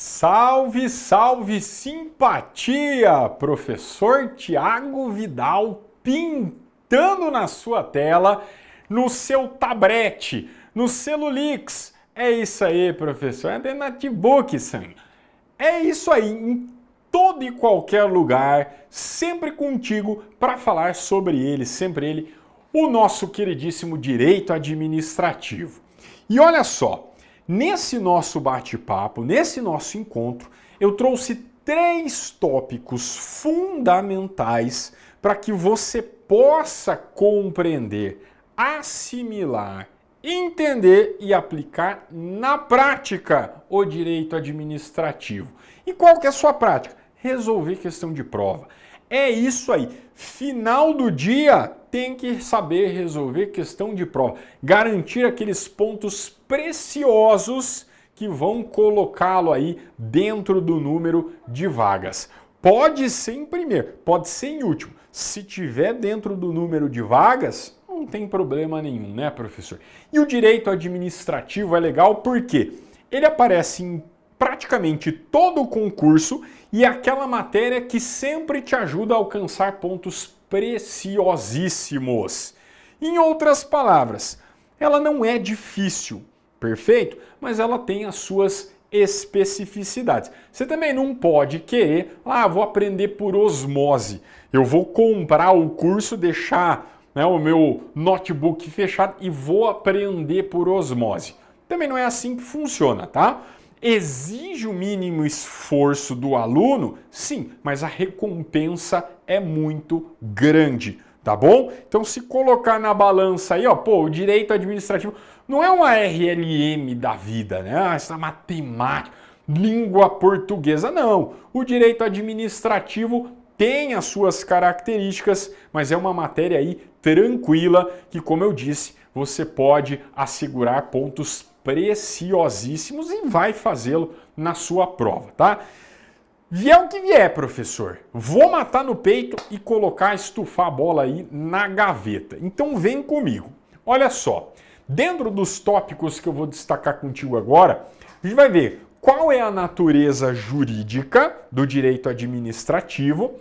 Salve, salve simpatia! Professor Tiago Vidal pintando na sua tela, no seu tablete, no Celulix. É isso aí, professor. É de notebook, Sam. É isso aí, em todo e qualquer lugar, sempre contigo para falar sobre ele, sempre ele, o nosso queridíssimo direito administrativo. E olha só, nesse nosso bate-papo, nesse nosso encontro, eu trouxe 3 tópicos fundamentais para que você possa compreender, assimilar, entender e aplicar na prática o direito administrativo. E qual que é a sua prática? Resolver questão de prova. É isso aí. Final do dia tem que saber resolver questão de prova. Garantir aqueles pontos preciosos que vão colocá-lo aí dentro do número de vagas. Pode ser em primeiro, pode ser em último. Se tiver dentro do número de vagas, não tem problema nenhum, né, professor? E o direito administrativo é legal porque ele aparece em praticamente todo o concurso e é aquela matéria que sempre te ajuda a alcançar pontos preciosíssimos. Em outras palavras, ela não é difícil, perfeito? Mas ela tem as suas especificidades. Você também não pode querer, vou aprender por osmose. Eu vou comprar o curso, deixar o meu notebook fechado e vou aprender por osmose. Também não é assim que funciona, tá? Exige o mínimo esforço do aluno? Sim, mas a recompensa é muito grande, tá bom? Então se colocar na balança aí, o direito administrativo não é uma RLM da vida, né? Essa matemática, língua portuguesa, não. O direito administrativo tem as suas características, mas é uma matéria aí tranquila que, como eu disse, você pode assegurar pontos preciosíssimos e vai fazê-lo na sua prova, tá? Vier o que vier, professor, vou matar no peito e colocar, estufar a bola aí na gaveta. Então vem comigo. Olha só, dentro dos tópicos que eu vou destacar contigo agora, a gente vai ver qual é a natureza jurídica do direito administrativo,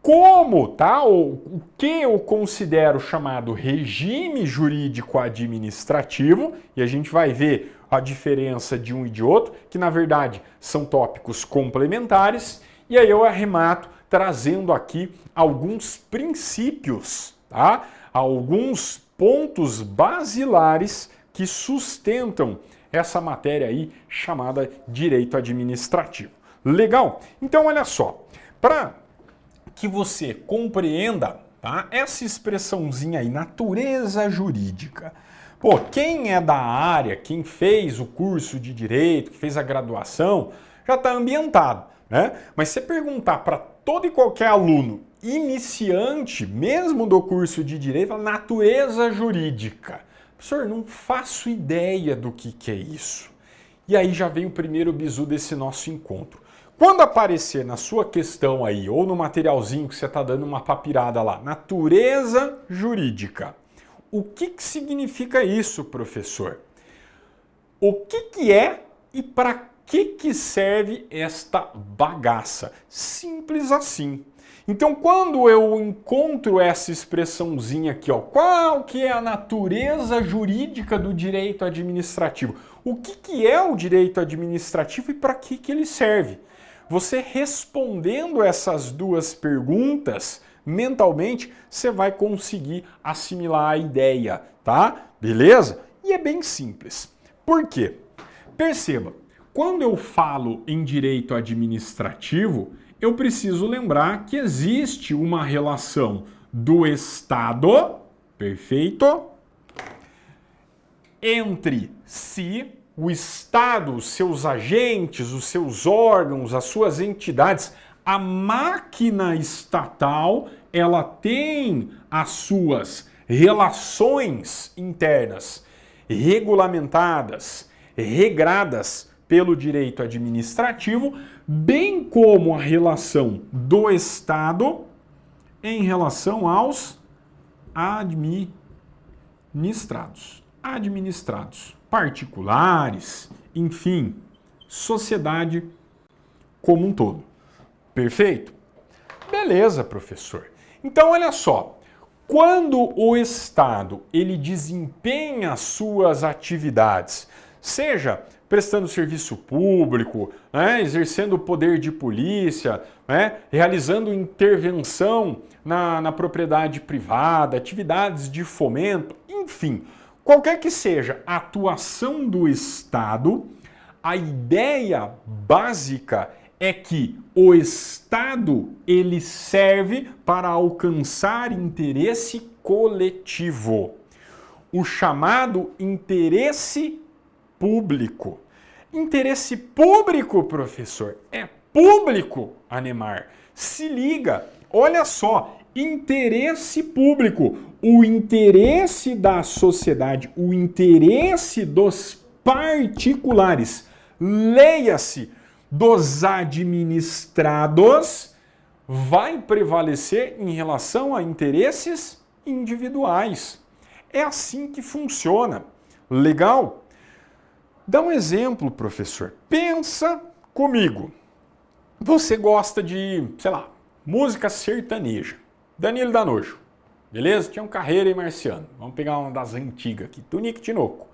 como, tá? O que eu considero chamado regime jurídico administrativo, e a gente vai ver a diferença de um e de outro, que na verdade são tópicos complementares, e aí eu arremato trazendo aqui alguns princípios, tá? Alguns pontos basilares que sustentam essa matéria aí chamada direito administrativo. Legal? Então olha só, para que você compreenda, tá, essa expressãozinha aí, natureza jurídica. Quem é da área, quem fez o curso de direito, que fez a graduação, já está ambientado, né? Mas se você perguntar para todo e qualquer aluno iniciante, mesmo do curso de direito, fala, natureza jurídica. Professor, não faço ideia do que é isso. E aí já vem o primeiro bizu desse nosso encontro. Quando aparecer na sua questão aí, ou no materialzinho que você está dando uma papirada lá, natureza jurídica. O que significa isso, professor? O que é e para que serve esta bagaça? Simples assim. Então, quando eu encontro essa expressãozinha aqui, qual que é a natureza jurídica do direito administrativo? O que é o direito administrativo e para que ele serve? Você respondendo essas duas perguntas, mentalmente, você vai conseguir assimilar a ideia, tá? Beleza? E é bem simples. Por quê? Perceba, quando eu falo em direito administrativo, eu preciso lembrar que existe uma relação do Estado, perfeito, entre si, o Estado, os seus agentes, os seus órgãos, as suas entidades, a máquina estatal, ela tem as suas relações internas regulamentadas, regradas pelo direito administrativo, bem como a relação do Estado em relação aos administrados, particulares, enfim, sociedade como um todo. Perfeito? Beleza, professor. Então, olha só. Quando o Estado ele desempenha as suas atividades, seja prestando serviço público, né, exercendo o poder de polícia, né, realizando intervenção na propriedade privada, atividades de fomento, enfim, qualquer que seja a atuação do Estado, a ideia básica é que o Estado ele serve para alcançar interesse coletivo, o chamado interesse público. Interesse público, professor, é público, Anemar. Se liga, olha só, interesse público, o interesse da sociedade, o interesse dos particulares, leia-se, dos administrados, vai prevalecer em relação a interesses individuais. É assim que funciona. Legal? Dá um exemplo, professor. Pensa comigo. Você gosta de, sei lá, música sertaneja. Danilo Danojo. Beleza? Tinha um Carreira e Marciano. Vamos pegar uma das antigas aqui. Tunique Tinoco.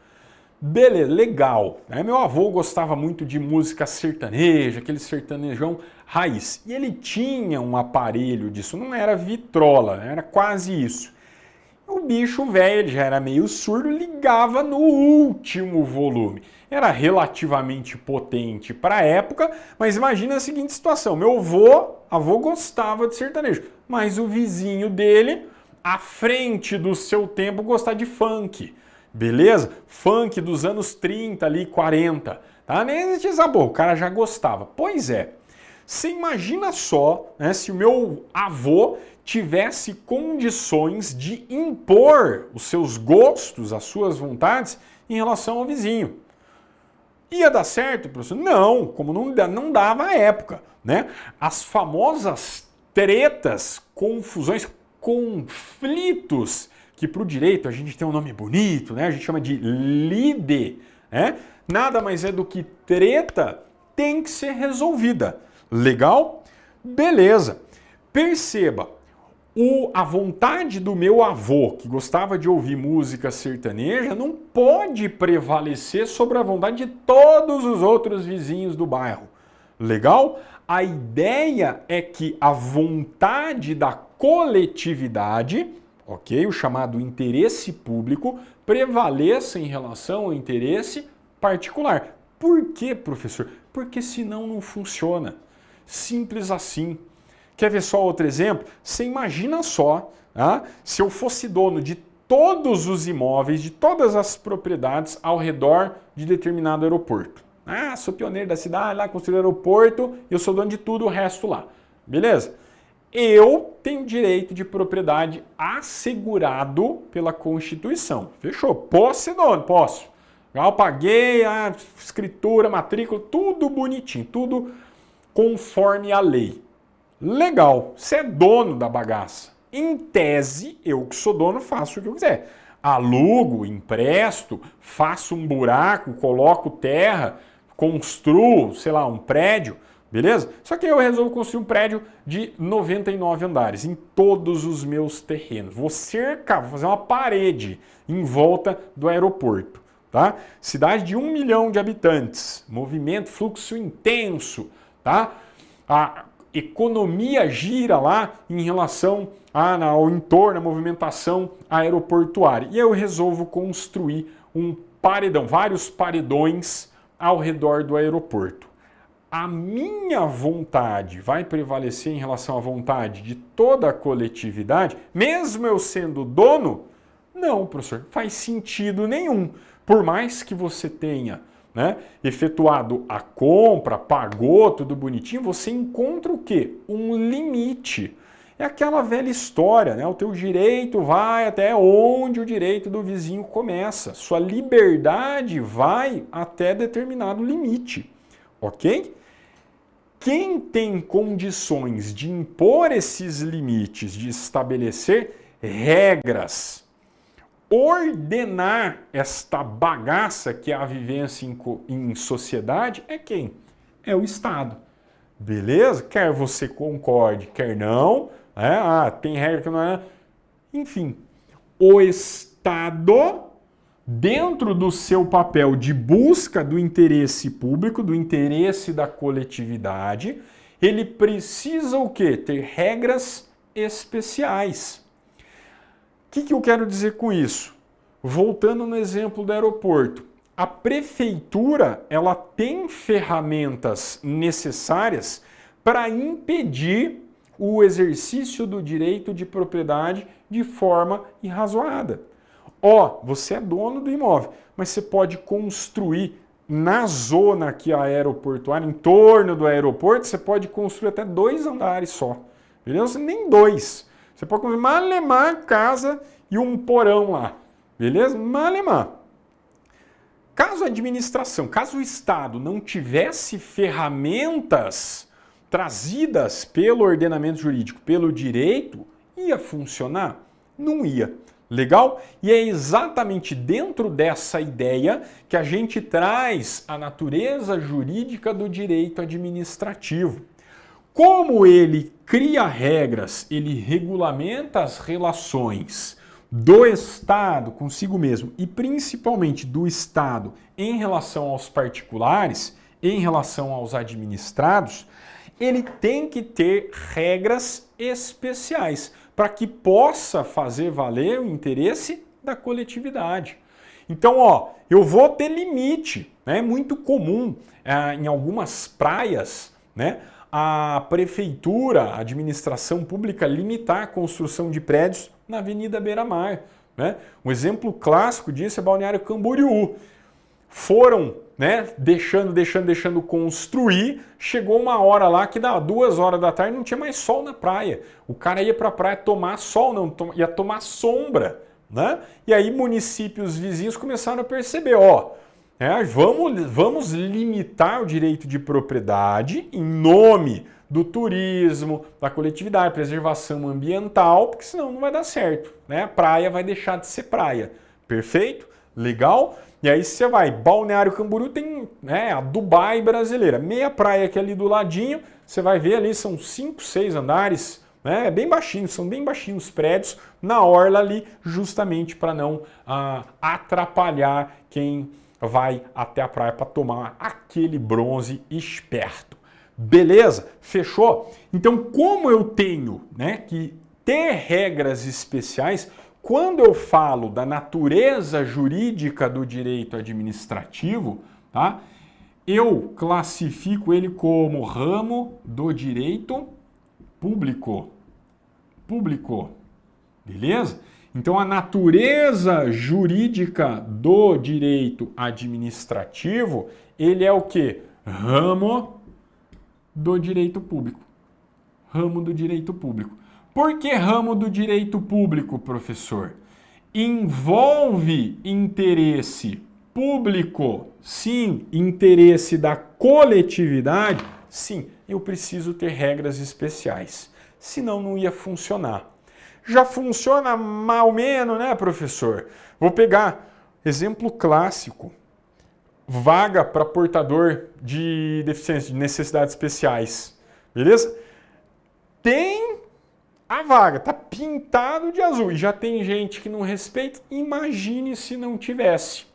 Beleza, legal. Meu avô gostava muito de música sertaneja, aquele sertanejão raiz. E ele tinha um aparelho disso, não era vitrola, era quase isso. O bicho velho, ele já era meio surdo, ligava no último volume. Era relativamente potente para a época, mas imagina a seguinte situação. Meu avô gostava de sertanejo, mas o vizinho dele, à frente do seu tempo, gostava de funk. Beleza? Funk dos anos 30 ali, 40. Tá? Nem existia sabor, o cara já gostava. Pois é, você imagina só, né, se o meu avô tivesse condições de impor os seus gostos, as suas vontades em relação ao vizinho. Ia dar certo, professor? Não, como não dava à época, né? As famosas tretas, confusões, conflitos, que para o direito a gente tem um nome bonito, né? A gente chama de lide, né? Nada mais é do que treta tem que ser resolvida. Legal? Beleza. Perceba, a vontade do meu avô, que gostava de ouvir música sertaneja, não pode prevalecer sobre a vontade de todos os outros vizinhos do bairro. Legal? A ideia é que a vontade da coletividade, ok, o chamado interesse público, prevaleça em relação ao interesse particular. Por quê, professor? Porque senão não funciona. Simples assim. Quer ver só outro exemplo? Você imagina só, tá? Se eu fosse dono de todos os imóveis, de todas as propriedades ao redor de determinado aeroporto. Ah, sou pioneiro da cidade, lá construí o aeroporto, eu sou dono de tudo, o resto lá. Beleza? Eu tenho direito de propriedade assegurado pela Constituição. Fechou? Posso ser dono? Posso. Eu paguei a escritura, matrícula, tudo bonitinho, tudo conforme a lei. Legal, você é dono da bagaça. Em tese, eu que sou dono faço o que eu quiser. Alugo, empresto, faço um buraco, coloco terra, construo, sei lá, um prédio, beleza? Só que eu resolvo construir um prédio de 99 andares em todos os meus terrenos. Vou cercar, vou fazer uma parede em volta do aeroporto, tá? Cidade de 1 milhão de habitantes, movimento, fluxo intenso, tá? A economia gira lá em relação ao entorno, à movimentação aeroportuária. E eu resolvo construir um paredão, vários paredões ao redor do aeroporto. A minha vontade vai prevalecer em relação à vontade de toda a coletividade, mesmo eu sendo dono? Não, professor, faz sentido nenhum. Por mais que você tenha, né, efetuado a compra, pagou tudo bonitinho, você encontra o quê? Um limite. É aquela velha história, né? O teu direito vai até onde o direito do vizinho começa. Sua liberdade vai até determinado limite, ok? Quem tem condições de impor esses limites, de estabelecer regras, ordenar esta bagaça que é a vivência em sociedade é quem? É o Estado. Beleza? Quer você concorde, quer não. Tem regra que não é. Enfim, o Estado, dentro do seu papel de busca do interesse público, do interesse da coletividade, ele precisa o quê? Ter regras especiais. O que eu quero dizer com isso? Voltando no exemplo do aeroporto. A prefeitura, ela tem ferramentas necessárias para impedir o exercício do direito de propriedade de forma irrazoada. Você é dono do imóvel, mas você pode construir na zona aqui aeroportuária, em torno do aeroporto, você pode construir até 2 andares só. Beleza? Nem 2. Você pode construir malemar casa e um porão lá. Beleza? Malemar. Caso a administração, caso o Estado não tivesse ferramentas trazidas pelo ordenamento jurídico, pelo direito, ia funcionar? Não ia. Legal? E é exatamente dentro dessa ideia que a gente traz a natureza jurídica do direito administrativo. Como ele cria regras, ele regulamenta as relações do Estado consigo mesmo e principalmente do Estado em relação aos particulares, em relação aos administrados, ele tem que ter regras especiais para que possa fazer valer o interesse da coletividade. Então, eu vou ter limite. É muito comum em algumas praias, a prefeitura, a administração pública limitar a construção de prédios na Avenida Beira-Mar. Um exemplo clássico disso é Balneário Camboriú. Foram deixando construir, chegou uma hora lá que dá 2 horas da tarde não tinha mais sol na praia. O cara ia para a praia tomar sol, ia tomar sombra. E aí municípios vizinhos começaram a perceber, vamos limitar o direito de propriedade em nome do turismo, da coletividade, preservação ambiental, porque senão não vai dar certo. A praia vai deixar de ser praia. Perfeito? Legal? E aí você vai, Balneário Camboriú tem a Dubai brasileira, meia praia que é ali do ladinho, você vai ver ali, são 5, 6 andares, é bem baixinho, são bem baixinhos os prédios na orla ali, justamente para não atrapalhar quem vai até a praia para tomar aquele bronze esperto. Beleza? Fechou? Então, como eu tenho que ter regras especiais, quando eu falo da natureza jurídica do direito administrativo, eu classifico ele como ramo do direito público. Beleza? Então, a natureza jurídica do direito administrativo, ele é o quê? Ramo do direito público. Ramo do direito público. Por que ramo do direito público, professor? Envolve interesse público, sim. Interesse da coletividade, sim. Eu preciso ter regras especiais, senão não ia funcionar. Já funciona mal ou menos, professor? Vou pegar exemplo clássico. Vaga para portador de deficiência, de necessidades especiais. Beleza? Tem a vaga, tá pintado de azul e já tem gente que não respeita. Imagine se não tivesse.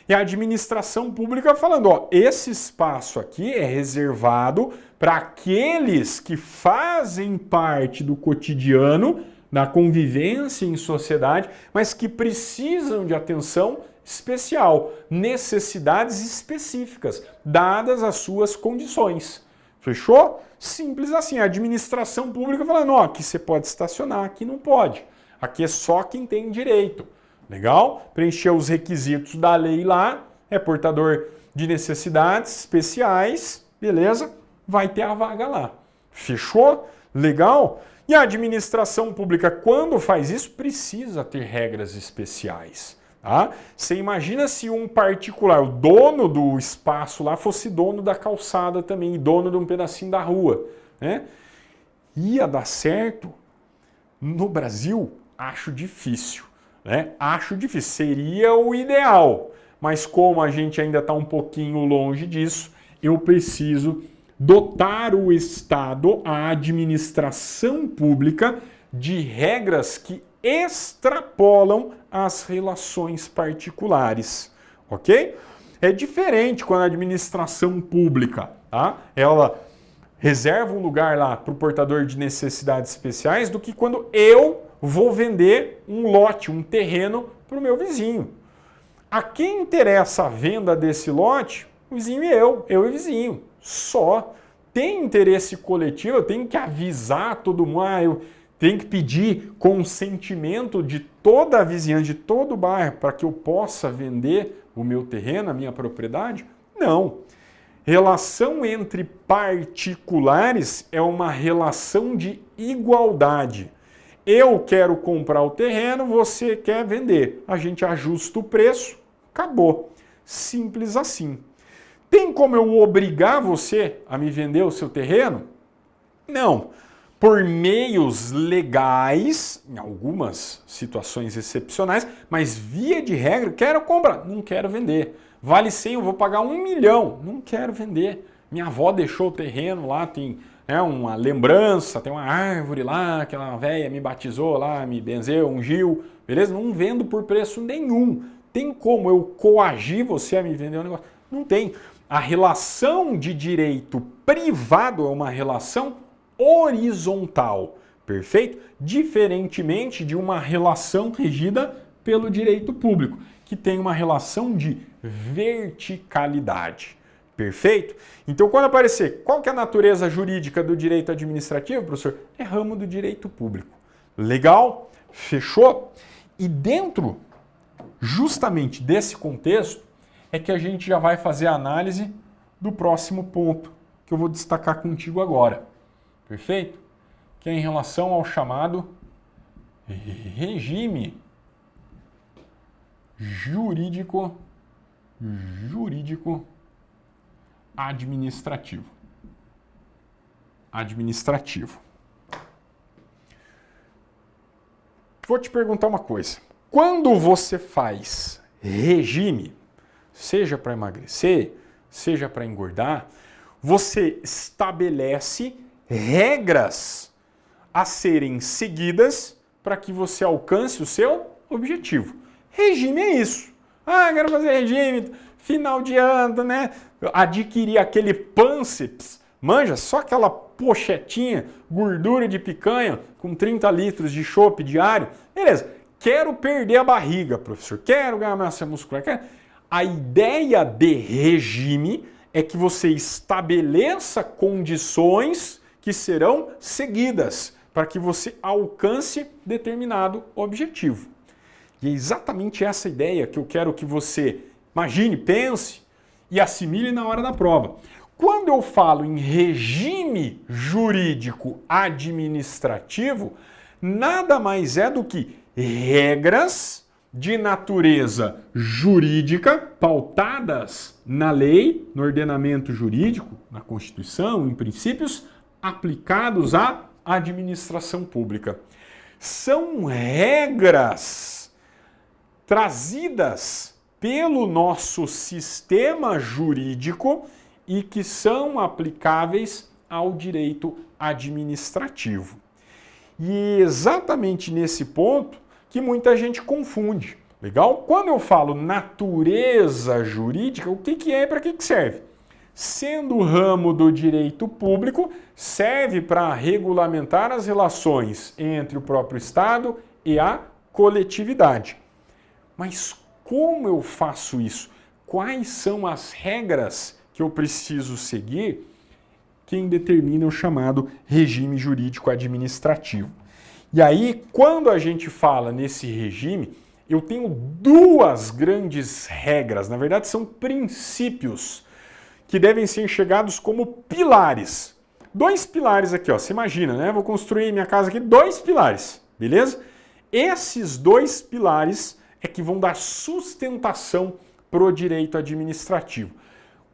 E a administração pública falando, esse espaço aqui é reservado para aqueles que fazem parte do cotidiano, da convivência em sociedade, mas que precisam de atenção especial, necessidades específicas, dadas as suas condições. Fechou? Simples assim, a administração pública falando, aqui você pode estacionar, aqui não pode. Aqui é só quem tem direito. Legal? Preencher os requisitos da lei lá, é portador de necessidades especiais, beleza? Vai ter a vaga lá. Fechou? Legal? E a administração pública, quando faz isso, precisa ter regras especiais. Tá? Você imagina se um particular, o dono do espaço lá, fosse dono da calçada também, dono de um pedacinho da rua. Ia dar certo? No Brasil, acho difícil. né? Acho difícil, seria o ideal, mas como a gente ainda está um pouquinho longe disso, eu preciso dotar o Estado, a administração pública, de regras que extrapolam as relações particulares, ok? É diferente quando a administração pública, tá? Ela reserva um lugar lá para o portador de necessidades especiais do que quando eu vou vender um lote, um terreno para o meu vizinho. A quem interessa a venda desse lote? O vizinho e eu e o vizinho, só. Tem interesse coletivo, eu tenho que avisar todo mundo, eu tenho que pedir consentimento de toda a vizinhança, de todo o bairro, para que eu possa vender o meu terreno, a minha propriedade? Não. Relação entre particulares é uma relação de igualdade. Eu quero comprar o terreno, você quer vender. A gente ajusta o preço, acabou. Simples assim. Tem como eu obrigar você a me vender o seu terreno? Não. Por meios legais, em algumas situações excepcionais, mas via de regra, quero comprar, não quero vender. Vale 100, eu vou pagar 1 milhão, não quero vender. Minha avó deixou o terreno lá, tem uma lembrança, tem uma árvore lá, aquela velha me batizou lá, me benzeu, ungiu, beleza? Não vendo por preço nenhum. Tem como eu coagir você a me vender um negócio? Não tem. A relação de direito privado é uma relação horizontal, perfeito? Diferentemente de uma relação regida pelo direito público, que tem uma relação de verticalidade, perfeito? Então, quando aparecer, qual que é a natureza jurídica do direito administrativo, professor? É ramo do direito público. Legal? Fechou? E dentro, justamente desse contexto, é que a gente já vai fazer a análise do próximo ponto, que eu vou destacar contigo agora. Perfeito? Que é em relação ao chamado regime jurídico administrativo. Vou te perguntar uma coisa. Quando você faz regime, seja para emagrecer, seja para engordar, você estabelece regras a serem seguidas para que você alcance o seu objetivo. Regime é isso. Quero fazer regime, final de ano, né? Adquirir aquele pânceps, manja, só aquela pochetinha, gordura de picanha com 30 litros de chopp diário. Beleza, quero perder a barriga, professor, quero ganhar massa muscular. A ideia de regime é que você estabeleça condições que serão seguidas para que você alcance determinado objetivo. E é exatamente essa ideia que eu quero que você imagine, pense e assimile na hora da prova. Quando eu falo em regime jurídico administrativo, nada mais é do que regras de natureza jurídica pautadas na lei, no ordenamento jurídico, na Constituição, em princípios aplicados à administração pública. São regras trazidas pelo nosso sistema jurídico e que são aplicáveis ao direito administrativo. E é exatamente nesse ponto que muita gente confunde. Legal? Quando eu falo natureza jurídica, o que é e para que serve? Sendo ramo do direito público, serve para regulamentar as relações entre o próprio Estado e a coletividade. Mas como eu faço isso? Quais são as regras que eu preciso seguir? Quem determina o chamado regime jurídico administrativo. E aí, quando a gente fala nesse regime, eu tenho duas grandes regras, na verdade são princípios, que devem ser enxergados como pilares. Dois pilares aqui, ó. Você imagina, né? Vou construir minha casa aqui, 2 pilares, beleza? Esses 2 pilares é que vão dar sustentação para o direito administrativo.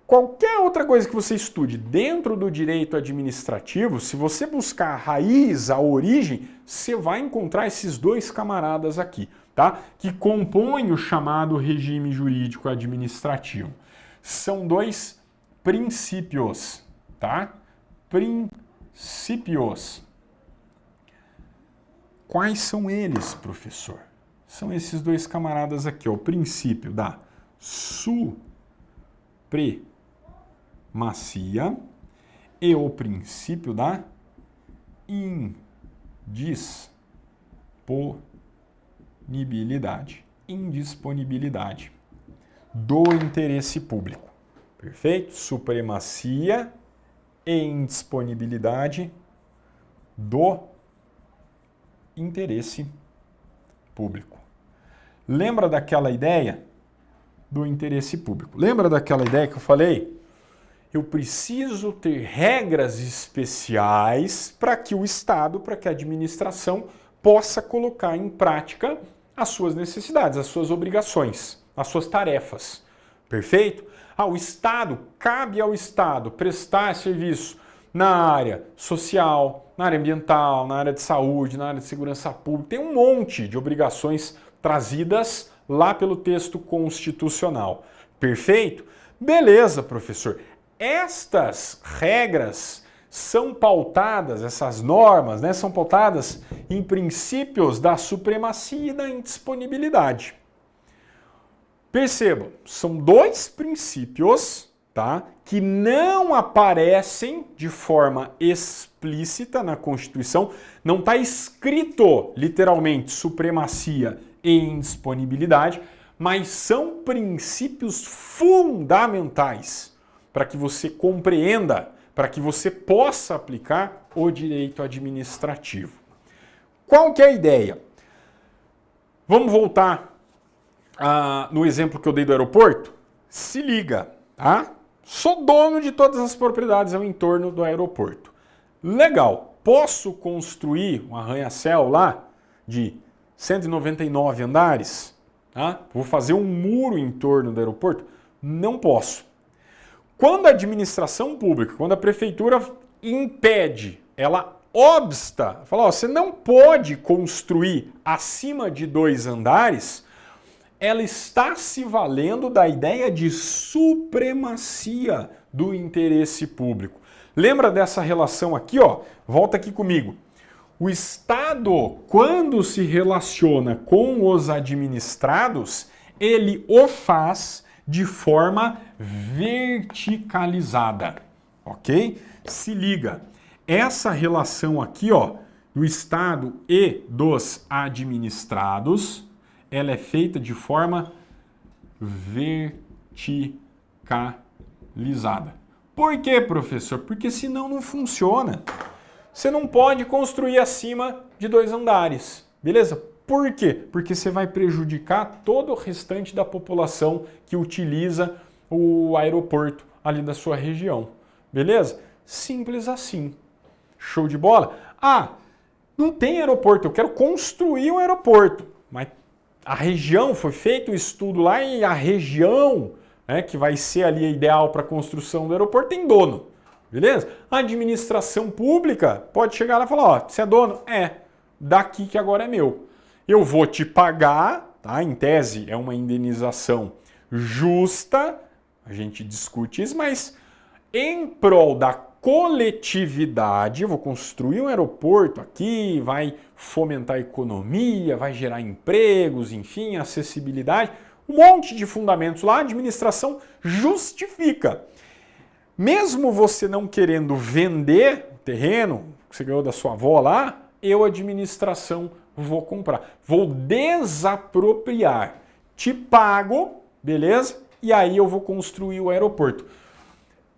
Qualquer outra coisa que você estude dentro do direito administrativo, se você buscar a raiz, a origem, você vai encontrar esses 2 camaradas aqui. tá? Que compõem o chamado regime jurídico administrativo. São dois princípios, tá? Princípios. Quais são eles, professor? São esses dois camaradas aqui, ó, o princípio da supremacia e o princípio da indisponibilidade do interesse público. Perfeito? Supremacia e indisponibilidade do interesse público. Lembra daquela ideia do interesse público? Lembra daquela ideia que eu falei? Eu preciso ter regras especiais para que o Estado, para que a administração possa colocar em prática as suas necessidades, as suas obrigações, as suas tarefas. Perfeito? O Estado, cabe ao Estado prestar serviço na área social, na área ambiental, na área de saúde, na área de segurança pública. Tem um monte de obrigações trazidas lá pelo texto constitucional. Perfeito? Beleza, professor. Estas regras são pautadas, essas normas, né, são pautadas em princípios da supremacia e da indisponibilidade. Percebam, são dois princípios, tá, que não aparecem de forma explícita na Constituição, não está escrito literalmente supremacia e indisponibilidade, mas são princípios fundamentais para que você compreenda, para que você possa aplicar o direito administrativo. Qual que é a ideia? Vamos voltar no exemplo que eu dei do aeroporto? Se liga, tá? Sou dono de todas as propriedades ao entorno do aeroporto. Legal, posso construir um arranha-céu lá de 199 andares? Tá? Vou fazer um muro em torno do aeroporto? Não posso. Quando a administração pública, quando a prefeitura impede, ela obsta, fala, você não pode construir acima de 2 andares, ela está se valendo da ideia de supremacia do interesse público. Lembra dessa relação aqui, ó? Volta aqui comigo. O Estado, quando se relaciona com os administrados, ele o faz de forma verticalizada, ok? Se liga, essa relação aqui, ó, do Estado e dos administrados, ela é feita de forma verticalizada. Por quê, professor? Porque senão não funciona. Você não pode construir acima de 2 andares, beleza? Por quê? Porque você vai prejudicar todo o restante da população que utiliza o aeroporto ali da sua região, beleza? Simples assim. Show de bola? Não tem aeroporto, eu quero construir um aeroporto, mas a região, foi feito o estudo lá e a região, né, que vai ser ali a ideal para a construção do aeroporto, tem dono, beleza? A administração pública pode chegar lá e falar, você é dono? Daqui que agora é meu. Eu vou te pagar, tá? Em tese é uma indenização justa, a gente discute isso, mas em prol da coletividade, eu vou construir um aeroporto aqui, vai fomentar a economia, vai gerar empregos, enfim, acessibilidade, um monte de fundamentos lá, a administração justifica. Mesmo você não querendo vender o terreno que você ganhou da sua avó lá, eu, administração, vou comprar. Vou desapropriar. Te pago, beleza? E aí eu vou construir o aeroporto.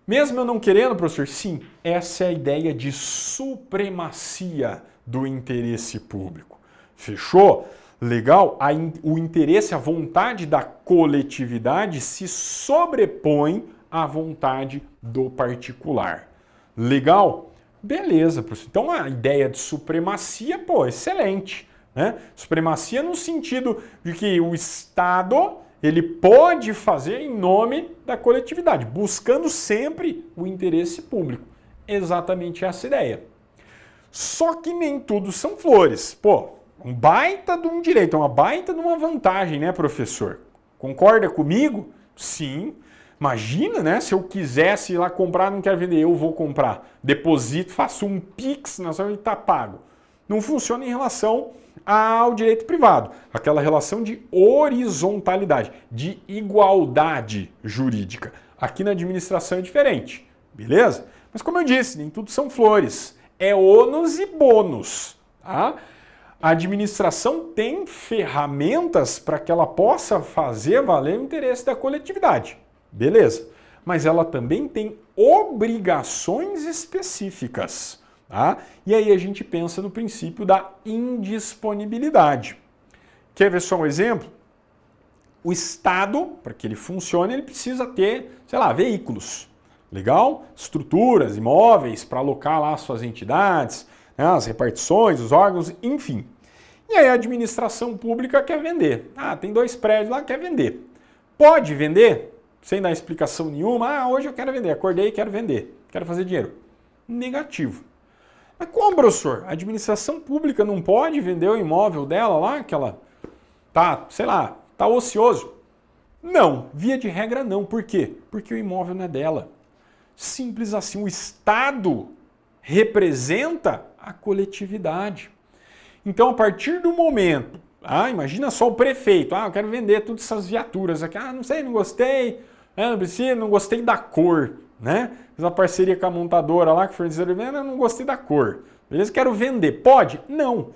Mesmo eu não querendo, professor, sim, essa é a ideia de supremacia do interesse público. Fechou? Legal? O interesse, a vontade da coletividade se sobrepõe à vontade do particular. Legal? Beleza, professor. Então a ideia de supremacia, excelente, né? Supremacia no sentido de que o Estado, ele pode fazer em nome da coletividade, buscando sempre o interesse público. Exatamente essa ideia. Só que nem tudo são flores. Um baita de um direito, uma baita de uma vantagem, né, professor? Concorda comigo? Sim. Imagina, né, se eu quisesse ir lá comprar, não quero vender, eu vou comprar. Deposito, faço um Pix na sua e está pago. Não funciona em relação ao direito privado. Aquela relação de horizontalidade, de igualdade jurídica. Aqui na administração é diferente, beleza? Mas como eu disse, nem tudo são flores. É ônus e bônus, tá? A administração tem ferramentas para que ela possa fazer valer o interesse da coletividade. Beleza. Mas ela também tem obrigações específicas. Tá? E aí a gente pensa no princípio da indisponibilidade. Quer ver só um exemplo? O Estado, para que ele funcione, ele precisa ter, sei lá, veículos. Legal? Estruturas, imóveis para alocar lá suas entidades, né, as repartições, os órgãos, enfim. E aí a administração pública quer vender. Ah, tem 2 prédios lá, quer vender. Pode vender? Sem dar explicação nenhuma. Ah, hoje eu quero vender, acordei e quero vender, quero fazer dinheiro. Negativo. Mas como, professor? A administração pública não pode vender o imóvel dela lá, que ela tá, sei lá, tá ocioso? Não, via de regra não. Por quê? Porque o imóvel não é dela. Simples assim, o Estado representa a coletividade. Então, a partir do momento, imagina só o prefeito, eu quero vender todas essas viaturas aqui, não sei, não gostei, não precisa, não gostei da cor, né? Fiz uma parceria com a montadora lá, que foi dizer, não gostei da cor, beleza? Quero vender, pode? Não.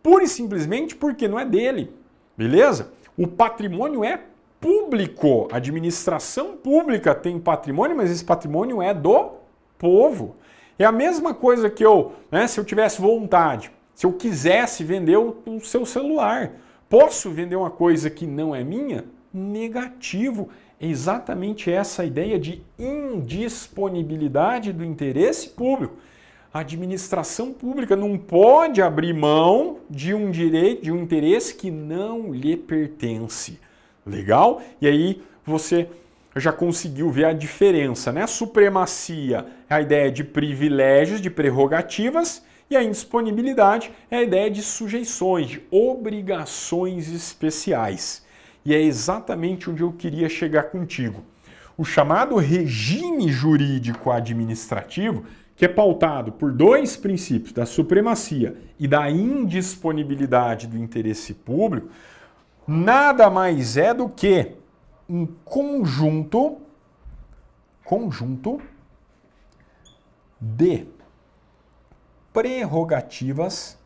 Pura e simplesmente porque não é dele, beleza? O patrimônio é público, a administração pública tem patrimônio, mas esse patrimônio é do povo. É a mesma coisa que se eu tivesse vontade, se eu quisesse vender o seu celular, posso vender uma coisa que não é minha? Negativo. É exatamente essa ideia de indisponibilidade do interesse público. A administração pública não pode abrir mão de um direito, de um interesse que não lhe pertence. Legal? E aí você já conseguiu ver a diferença, né? A supremacia é a ideia de privilégios, de prerrogativas, e a indisponibilidade é a ideia de sujeições, de obrigações especiais. E é exatamente onde eu queria chegar contigo. O chamado regime jurídico administrativo, que é pautado por 2 princípios, da supremacia e da indisponibilidade do interesse público, nada mais é do que um conjunto de prerrogativas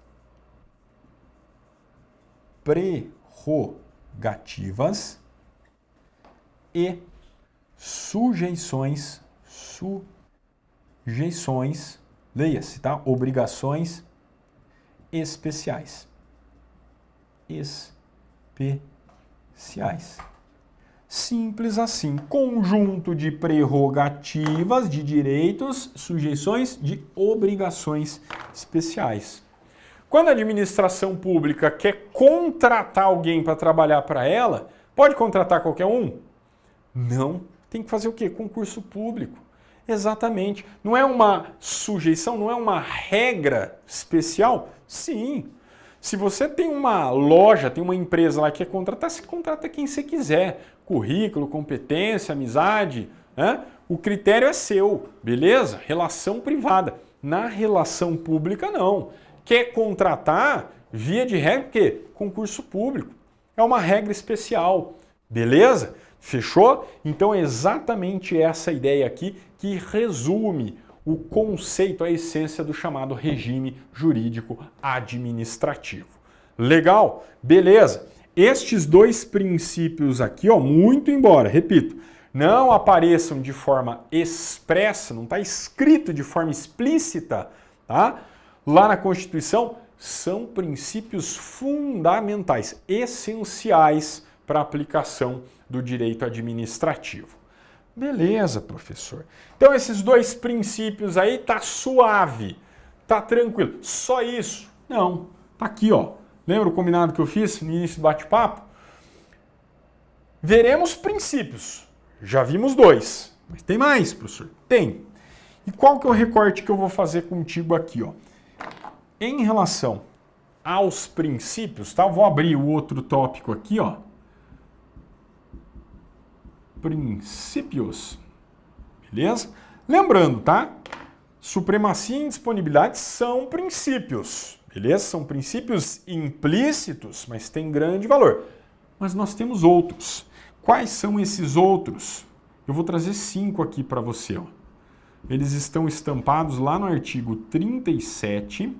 e sujeições, leia-se, tá? Obrigações especiais. Simples assim, conjunto de prerrogativas, de direitos, sujeições, de obrigações especiais. Quando a administração pública quer contratar alguém para trabalhar para ela, pode contratar qualquer um? Não. Tem que fazer o quê? Concurso público. Exatamente. Não é uma sujeição, não é uma regra especial? Sim. Se você tem uma loja, tem uma empresa lá que quer contratar, você contrata quem você quiser. Currículo, competência, amizade, né? O critério é seu, beleza? Relação privada. Na relação pública, não. Quer contratar, via de regra, o quê? Concurso público. É uma regra especial, beleza? Fechou? Então é exatamente essa ideia aqui que resume o conceito, a essência do chamado regime jurídico administrativo. Legal? Beleza. Estes 2 princípios aqui, muito embora, repito, não apareçam de forma expressa, não está escrito de forma explícita, tá? Lá na Constituição, são princípios fundamentais, essenciais para a aplicação do direito administrativo. Beleza, professor. Então esses 2 princípios aí tá suave, tá tranquilo. Só isso? Não. Tá aqui, Lembra o combinado que eu fiz no início do bate-papo? Veremos princípios. Já vimos 2. Mas tem mais, professor? Tem. E qual que é o recorte que eu vou fazer contigo aqui, Em relação aos princípios, tá? Eu vou abrir o outro tópico aqui, ó. Princípios. Beleza? Lembrando, tá? Supremacia e indisponibilidade são princípios. Beleza? São princípios implícitos, mas têm grande valor. Mas nós temos outros. Quais são esses outros? Eu vou trazer 5 aqui para você, ó. Eles estão estampados lá no artigo 37,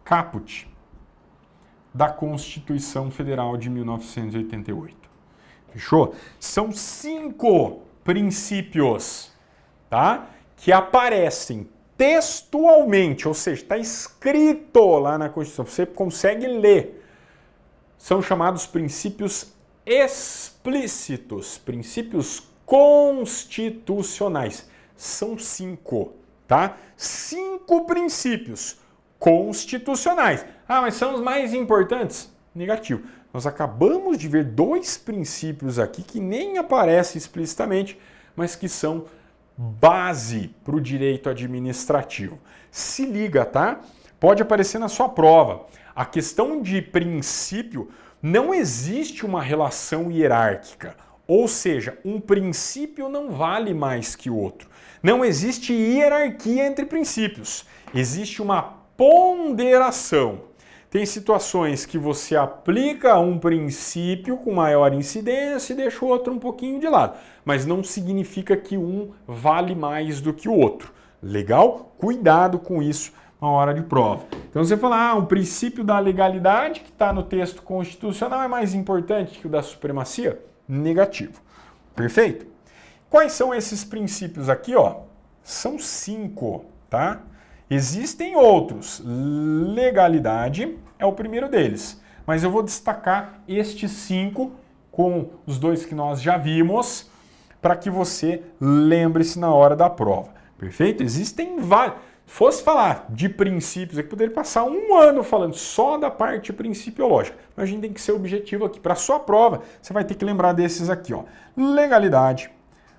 caput, da Constituição Federal de 1988. Fechou? São 5 princípios, tá? Que aparecem textualmente, ou seja, está escrito lá na Constituição, você consegue ler. São chamados princípios explícitos, princípios constitucionais. São 5, tá? 5 princípios constitucionais. Ah, mas são os mais importantes? Negativo. Nós acabamos de ver 2 princípios aqui que nem aparecem explicitamente, mas que são base para o direito administrativo. Se liga, tá? Pode aparecer na sua prova. A questão de princípio, não existe uma relação hierárquica. Ou seja, um princípio não vale mais que o outro. Não existe hierarquia entre princípios. Existe uma ponderação. Tem situações que você aplica um princípio com maior incidência e deixa o outro um pouquinho de lado. Mas não significa que um vale mais do que o outro. Legal? Cuidado com isso na hora de prova. Então você fala, o princípio da legalidade que está no texto constitucional é mais importante que o da supremacia? Negativo. Perfeito? Quais são esses princípios aqui, ó? São 5, tá? Existem outros. Legalidade é o primeiro deles. Mas eu vou destacar estes 5 com os 2 que nós já vimos para que você lembre-se na hora da prova. Perfeito? Existem vários. Se fosse falar de princípios, aqui poderia passar um ano falando só da parte principiológica. Mas a gente tem que ser objetivo aqui. Para a sua prova, você vai ter que lembrar desses aqui, ó. Legalidade.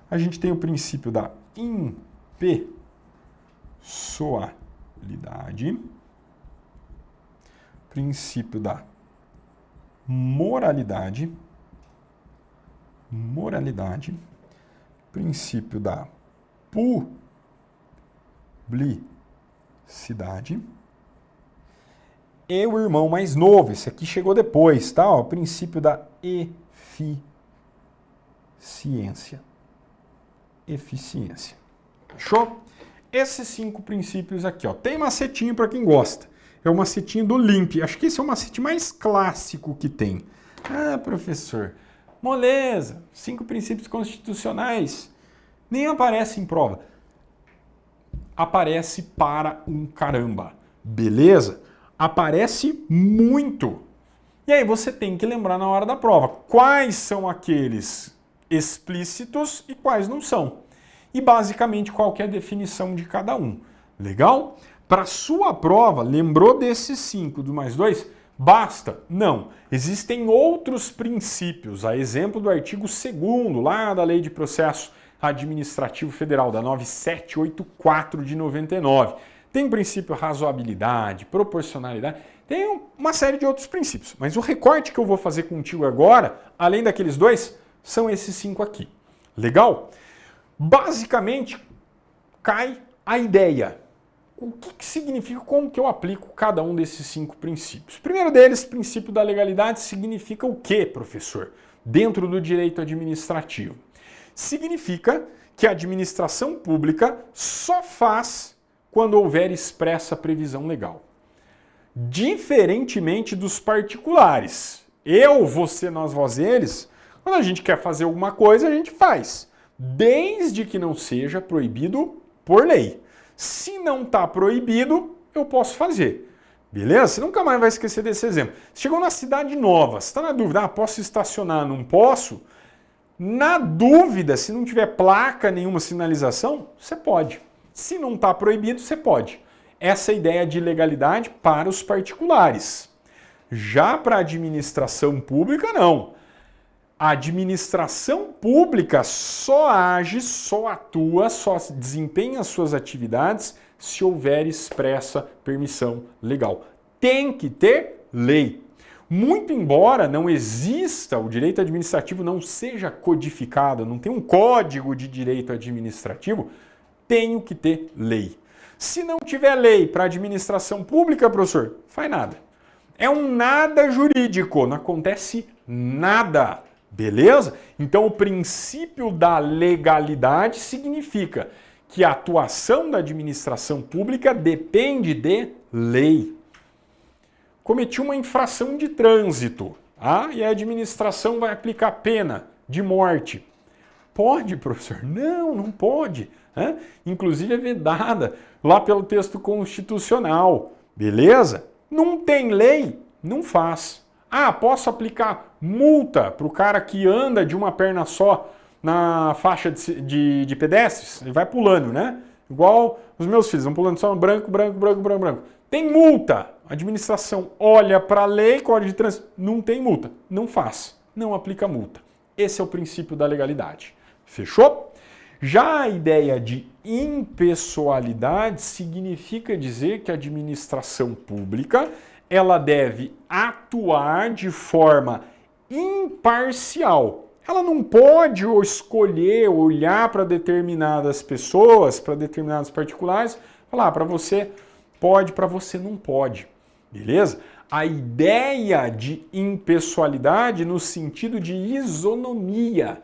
A gente tem o princípio da impessoalidade. Princípio da moralidade. Princípio da publicidade. E o irmão mais novo, esse aqui chegou depois, tá? O princípio da eficiência. Fechou? Esses 5 princípios aqui, ó. Tem macetinho para quem gosta. É o macetinho do LIMP. Acho que esse é o macete mais clássico que tem. Ah, professor, moleza, 5 princípios constitucionais. Nem aparece em prova. Aparece para um caramba. Beleza? Aparece muito. E aí você tem que lembrar na hora da prova quais são aqueles explícitos e quais não são. E basicamente qual que é a definição de cada um. Legal? Para sua prova, lembrou desses 5 do mais 2? Basta? Não. Existem outros princípios, a exemplo do artigo 2º, lá da Lei de Processo Administrativo Federal, da 9784 de 99. Tem o princípio razoabilidade, proporcionalidade, tem uma série de outros princípios. Mas o recorte que eu vou fazer contigo agora, além daqueles 2, são esses 5 aqui. Legal? Basicamente, cai a ideia. O que significa, como que eu aplico cada um desses 5 princípios? O primeiro deles, princípio da legalidade, significa o quê, professor? Dentro do direito administrativo. Significa que a administração pública só faz quando houver expressa previsão legal. Diferentemente dos particulares. Eu, você, nós, vós, eles, quando a gente quer fazer alguma coisa, a gente faz. Desde que não seja proibido por lei. Se não está proibido, eu posso fazer. Beleza? Você nunca mais vai esquecer desse exemplo. Você chegou na cidade nova, você está na dúvida, posso estacionar, não posso? Na dúvida, se não tiver placa, nenhuma sinalização, você pode. Se não está proibido, você pode. Essa é a ideia de legalidade para os particulares. Já para a administração pública, não. A administração pública só age, só atua, só desempenha as suas atividades se houver expressa permissão legal. tem que ter lei. Muito embora não exista, o direito administrativo não seja codificado, não tem um código de direito administrativo, tenho que ter lei. Se não tiver lei para administração pública, professor, faz nada. É um nada jurídico, não acontece nada, beleza? Então o princípio da legalidade significa que a atuação da administração pública depende de lei. Cometi uma infração de trânsito, tá? E a administração vai aplicar pena de morte. Pode, professor? Não, não pode. Né? Inclusive é vedada lá pelo texto constitucional, beleza? Não tem lei? Não faz. Ah, posso aplicar multa para o cara que anda de uma perna só na faixa de pedestres? Ele vai pulando, né? Igual os meus filhos, vão pulando só no branco, branco, branco, branco, branco. Tem multa. A administração olha para a lei, código de trânsito, não tem multa. Não faz. Não aplica multa. Esse é o princípio da legalidade. Fechou? Já a ideia de impessoalidade significa dizer que a administração pública ela deve atuar de forma imparcial. Ela não pode escolher, olhar para determinadas pessoas, para determinados particulares, falar para você pode, para você não pode. Beleza? A ideia de impessoalidade no sentido de isonomia,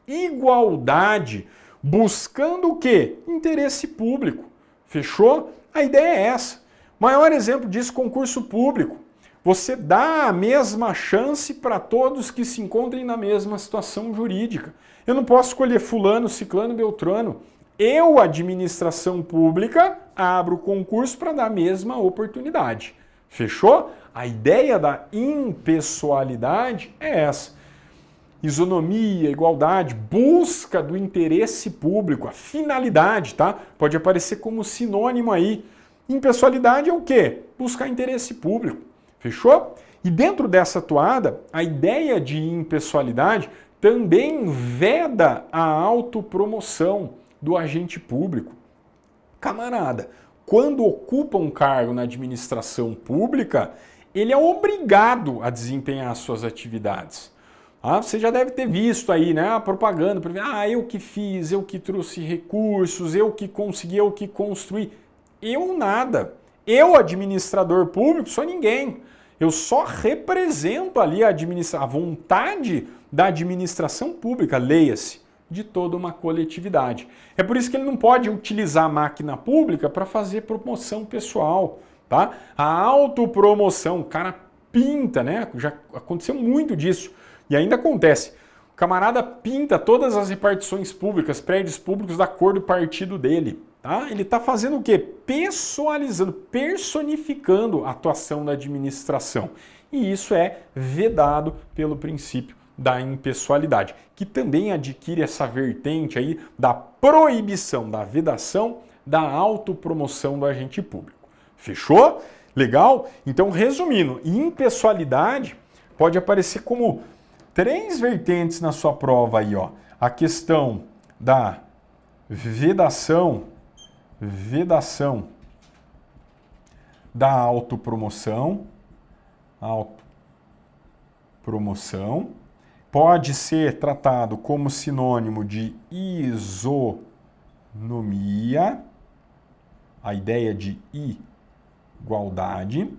igualdade, buscando o quê? Interesse público. Fechou? A ideia é essa. Maior exemplo disso, concurso público. Você dá a mesma chance para todos que se encontrem na mesma situação jurídica. Eu não posso escolher fulano, ciclano, beltrano. Eu, administração pública, abro o concurso para dar a mesma oportunidade. Fechou? A ideia da impessoalidade é essa. Isonomia, igualdade, busca do interesse público, a finalidade, tá? Pode aparecer como sinônimo aí. Impessoalidade é o quê? Buscar interesse público. Fechou? E dentro dessa toada, a ideia de impessoalidade também veda a autopromoção do agente público. Camarada, quando ocupa um cargo na administração pública, ele é obrigado a desempenhar suas atividades. Você já deve ter visto aí, né, a propaganda, eu que fiz, eu que trouxe recursos, eu que consegui, eu que construí. Eu nada. Eu, administrador público, sou ninguém. Eu só represento ali a vontade da administração pública, leia-se, de toda uma coletividade. É por isso que ele não pode utilizar a máquina pública para fazer promoção pessoal, tá? A autopromoção, o cara pinta, né? Já aconteceu muito disso e ainda acontece. O camarada pinta todas as repartições públicas, prédios públicos da cor do partido dele. Tá? Ele está fazendo o quê? Pessoalizando, personificando a atuação da administração. E isso é vedado pelo princípio da impessoalidade, que também adquire essa vertente aí da proibição, da vedação, da autopromoção do agente público. Fechou? Legal? Então, resumindo, impessoalidade pode aparecer como 3 vertentes na sua prova aí, ó. A questão da vedação da autopromoção, pode ser tratado como sinônimo de isonomia, a ideia de igualdade,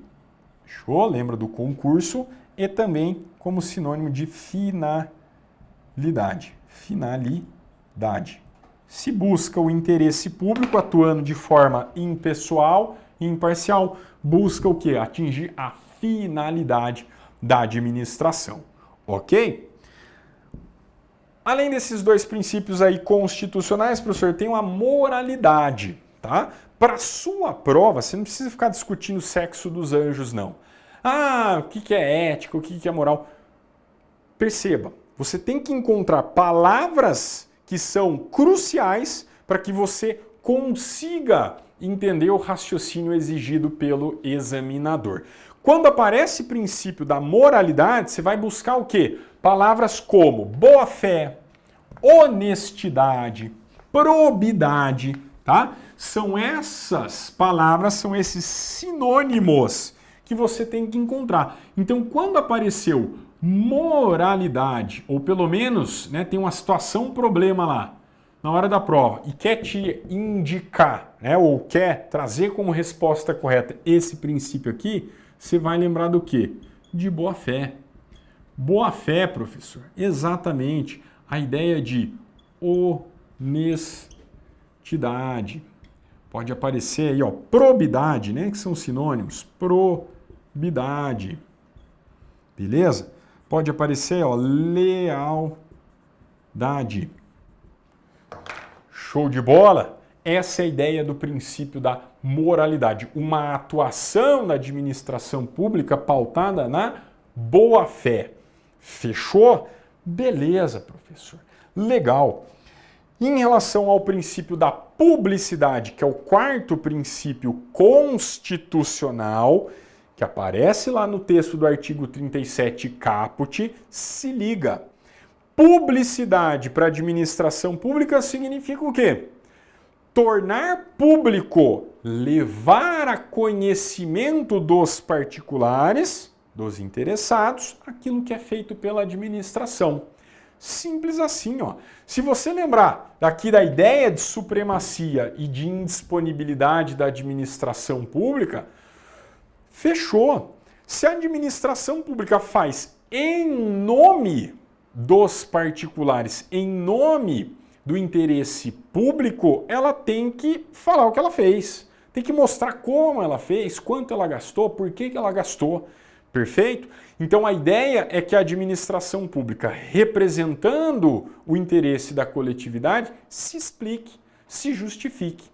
show? Lembra do concurso, e também como sinônimo de finalidade. Se busca o interesse público atuando de forma impessoal e imparcial, busca o quê? Atingir a finalidade da administração. Ok? Além desses 2 princípios aí constitucionais, professor, tem uma moralidade, tá? Para sua prova, você não precisa ficar discutindo o sexo dos anjos, não. O que é ética, o que é moral? Perceba, você tem que encontrar palavras que são cruciais para que você consiga entender o raciocínio exigido pelo examinador. Quando aparece o princípio da moralidade, você vai buscar o quê? Palavras como boa-fé, honestidade, probidade, tá? São essas palavras, são esses sinônimos que você tem que encontrar. Então, quando apareceu moralidade, ou pelo menos, né, tem uma situação, um problema lá, na hora da prova, e quer te indicar, né, ou quer trazer como resposta correta esse princípio aqui, você vai lembrar do quê? De boa-fé. Boa-fé, professor, exatamente. A ideia de honestidade. Pode aparecer aí, ó, probidade, né, que são sinônimos. Probidade. Beleza? Pode aparecer, ó, lealdade. Show de bola? Essa é a ideia do princípio da moralidade. Uma atuação da administração pública pautada na boa-fé. Fechou? Beleza, professor. Legal. Em relação ao princípio da publicidade, que é o quarto princípio constitucional, que aparece lá no texto do artigo 37 caput, se liga. Publicidade para administração pública significa o quê? Tornar público, levar a conhecimento dos particulares, dos interessados, aquilo que é feito pela administração. Simples assim, ó. Se você lembrar daqui da ideia de supremacia e de indisponibilidade da administração pública, fechou. Se a administração pública faz em nome dos particulares, em nome do interesse público, ela tem que falar o que ela fez. Tem que mostrar como ela fez, quanto ela gastou, por que ela gastou. Perfeito? Então a ideia é que a administração pública, representando o interesse da coletividade, se explique, se justifique.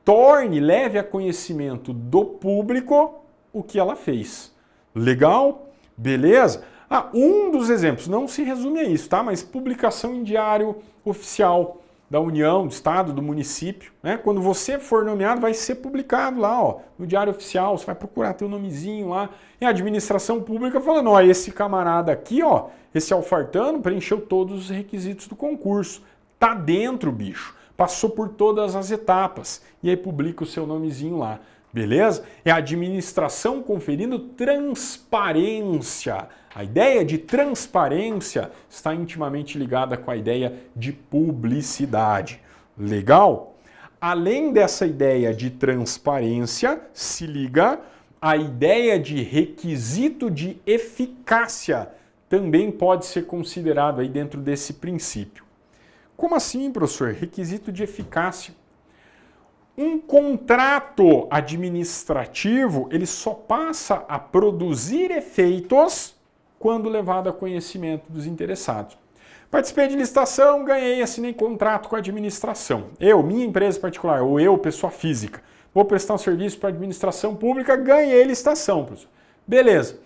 Torne, leve a conhecimento do público o que ela fez. Legal? Beleza? Um dos exemplos, não se resume a isso, tá? Mas publicação em diário oficial da União, do Estado, do município, né? Quando você for nomeado, vai ser publicado lá, ó, no diário oficial, você vai procurar teu nomezinho lá, e a administração pública falando, ó, esse camarada aqui, ó, esse alfartano preencheu todos os requisitos do concurso, tá dentro, bicho, passou por todas as etapas, e aí publica o seu nomezinho lá. Beleza? É a administração conferindo transparência. A ideia de transparência está intimamente ligada com a ideia de publicidade. Legal? Além dessa ideia de transparência, se liga a ideia de requisito de eficácia. Também pode ser considerado aí dentro desse princípio. Como assim, professor? Requisito de eficácia. Um contrato administrativo, ele só passa a produzir efeitos quando levado a conhecimento dos interessados. Participei de licitação, ganhei, assinei contrato com a administração. Eu, minha empresa particular, ou eu, pessoa física, vou prestar um serviço para a administração pública, ganhei licitação, professor. Beleza.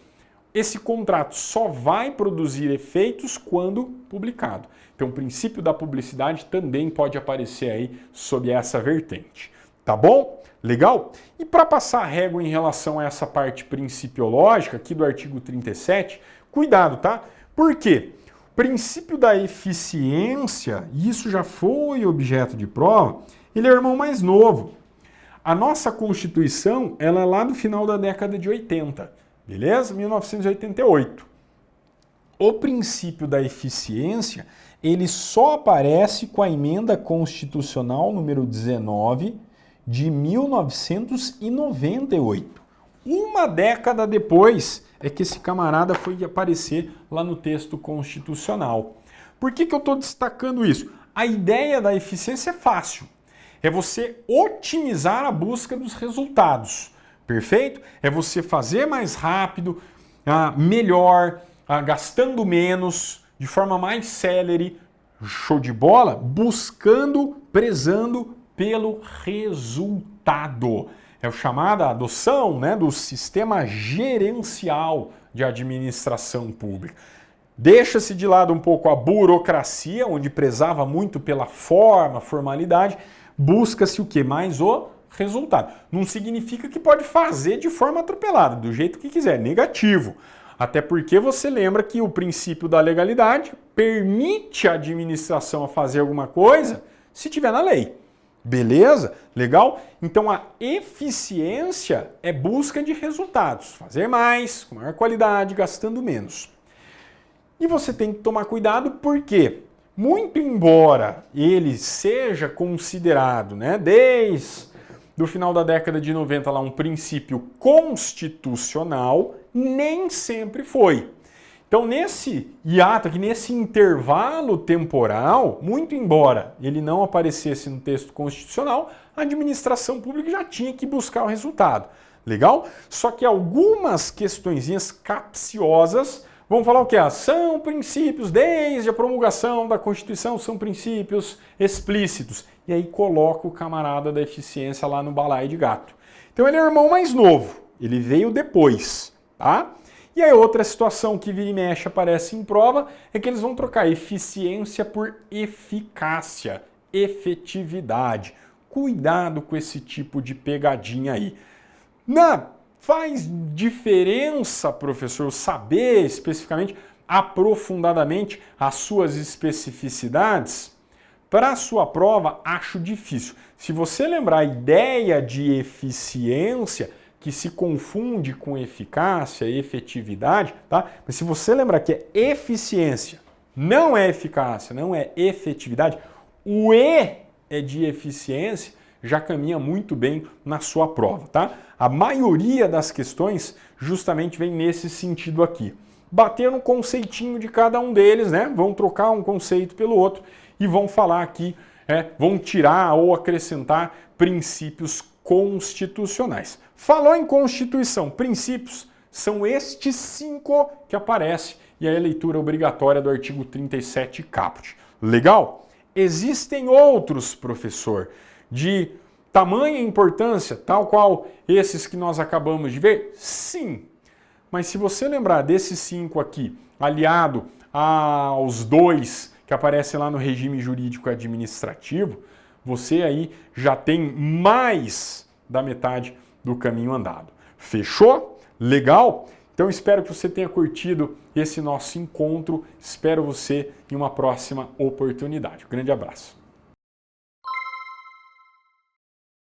Esse contrato só vai produzir efeitos quando publicado. Então, o princípio da publicidade também pode aparecer aí sob essa vertente. Tá bom? Legal? E para passar a régua em relação a essa parte principiológica aqui do artigo 37, cuidado, tá? Por quê? O princípio da eficiência, e isso já foi objeto de prova, ele é o irmão mais novo. A nossa Constituição, ela é lá do final da década de 80, beleza? 1988. O princípio da eficiência, ele só aparece com a emenda constitucional número 19 de 1998. Uma década depois é que esse camarada foi aparecer lá no texto constitucional. Por que eu estou destacando isso? A ideia da eficiência é fácil. É você otimizar a busca dos resultados. Perfeito? É você fazer mais rápido, melhor, gastando menos, de forma mais célere, show de bola, buscando, prezando pelo resultado. É o chamado adoção, né, do sistema gerencial de administração pública. Deixa-se de lado um pouco a burocracia, onde prezava muito pela forma, formalidade, busca-se o que? Mais o resultado. Não significa que pode fazer de forma atropelada, do jeito que quiser, negativo. Até porque você lembra que o princípio da legalidade permite a administração a fazer alguma coisa se tiver na lei. Beleza? Legal? Então a eficiência é busca de resultados, fazer mais, com maior qualidade, gastando menos. E você tem que tomar cuidado porque, muito embora ele seja considerado, né, desde o final da década de 90 lá, um princípio constitucional, nem sempre foi. Então, nesse hiato aqui, nesse intervalo temporal, muito embora ele não aparecesse no texto constitucional, a administração pública já tinha que buscar o resultado. Legal? Só que algumas questõezinhas capciosas vão falar o quê? São princípios, desde a promulgação da Constituição, são princípios explícitos. E aí coloca o camarada da eficiência lá no balaio de gato. Então ele é o irmão mais novo, ele veio depois, tá? E aí outra situação que vira e mexe aparece em prova é que eles vão trocar eficiência por eficácia, efetividade. Cuidado com esse tipo de pegadinha aí. Faz diferença, professor, saber especificamente, aprofundadamente as suas especificidades? Para a sua prova, acho difícil. Se você lembrar a ideia de eficiência, que se confunde com eficácia e efetividade, tá? Mas se você lembrar que é eficiência, não é eficácia, não é efetividade, o E é de eficiência, já caminha muito bem na sua prova, tá? A maioria das questões justamente vem nesse sentido aqui. Bater no conceitinho de cada um deles, né? Vão trocar um conceito pelo outro e vão falar aqui, vão tirar ou acrescentar princípios constitucionais. Falou em Constituição, princípios, são estes 5 que aparecem e aí a leitura obrigatória do artigo 37 caput. Legal? Existem outros, professor, de tamanha importância, tal qual esses que nós acabamos de ver? Sim. Mas se você lembrar desses 5 aqui, aliado aos 2 que aparecem lá no regime jurídico administrativo, você aí já tem mais da metade do caminho andado. Fechou? Legal? Então espero que você tenha curtido esse nosso encontro. Espero você em uma próxima oportunidade. Um grande abraço.